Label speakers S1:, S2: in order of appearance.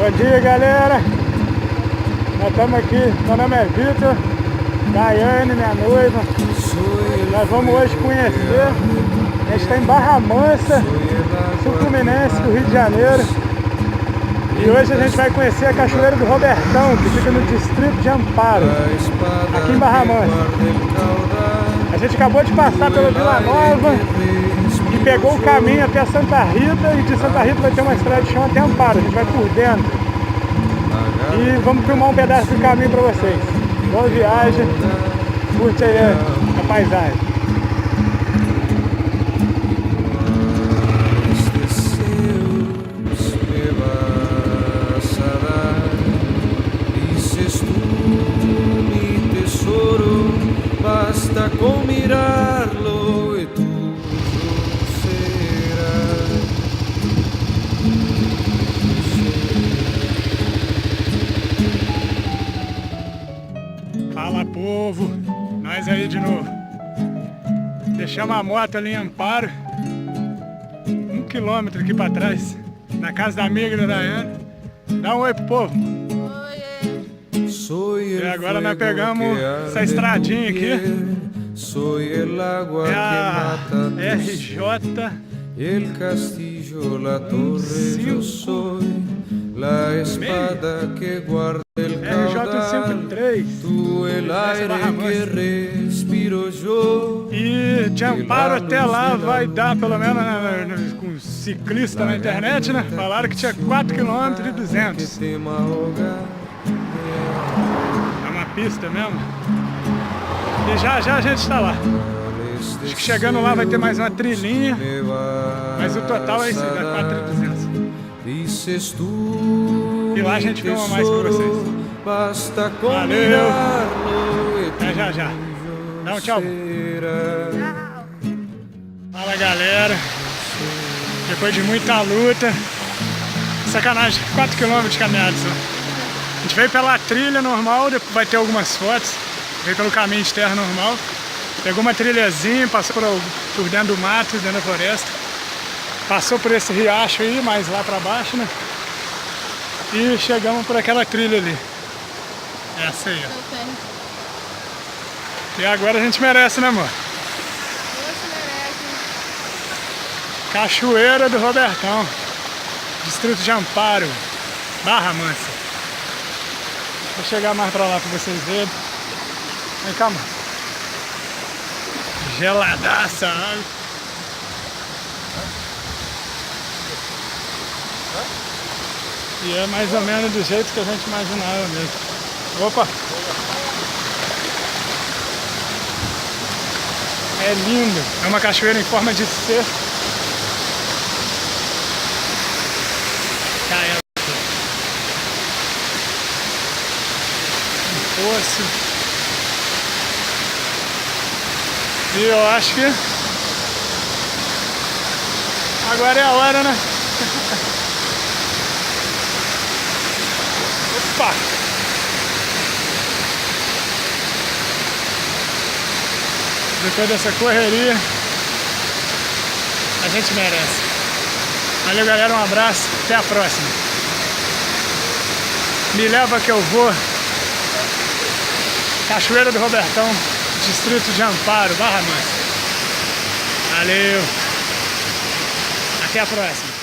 S1: Bom dia, galera. Nós estamos aqui, meu nome é Vitor, Daiane, minha noiva. Nós vamos hoje conhecer. A gente está em Barra Mansa, sul fluminense do Rio de Janeiro. E hoje a gente vai conhecer a Cachoeira do Robertão, que fica no distrito de Amparo, aqui em Barra Mansa. A gente acabou de passar pela Vila Nova e pegou o caminho até Santa Rita, e de Santa Rita vai ter uma estrada de chão até Amparo. A gente vai por dentro e vamos filmar um pedaço do caminho para vocês. Boa viagem, curte aí a paisagem.
S2: Basta con mirarlo y tú serás.
S1: Fala, povo, nós aí de novo. Deixamos a moto ali em Amparo, 1 quilômetro aqui para trás, na casa da amiga da Daiane. Dá um oi pro povo. E agora nós pegamos essa estradinha aqui, é a RJ 153, e de Amparo até lá vai dar, pelo menos com ciclista na internet, né? Falaram que tinha 4 km e 200. Pista mesmo. E já a gente está lá. Acho que chegando lá vai ter mais uma trilhinha, mas o total é isso, dá 4.200. E lá a gente filma mais com vocês. Valeu! Até já. Dá um tchau. Fala, galera. Depois de muita luta, sacanagem, 4 km de caminhada só. A gente veio pela trilha normal, vai ter algumas fotos. Veio pelo caminho de terra normal. Pegou uma trilhazinha, passou por dentro do mato, dentro da floresta. Passou por esse riacho aí, mais lá pra baixo, né? E chegamos por aquela trilha ali. Essa aí, ó. E agora a gente merece, né, amor? Cachoeira do Robertão, distrito de Amparo, Barra Mansa. Vou chegar mais pra lá pra vocês verem. Vem cá, mano. Geladaça a água. E é mais ou menos do jeito que a gente imaginava mesmo. Opa! É lindo. É uma cachoeira em forma de C. Poço. E eu acho que agora é a hora, né? Opa! Depois dessa correria, a gente merece. Valeu, galera, um abraço, até a próxima. Me leva que eu vou. Cachoeira do Robertão, distrito de Amparo, Barra Mansa. Valeu! Até a próxima!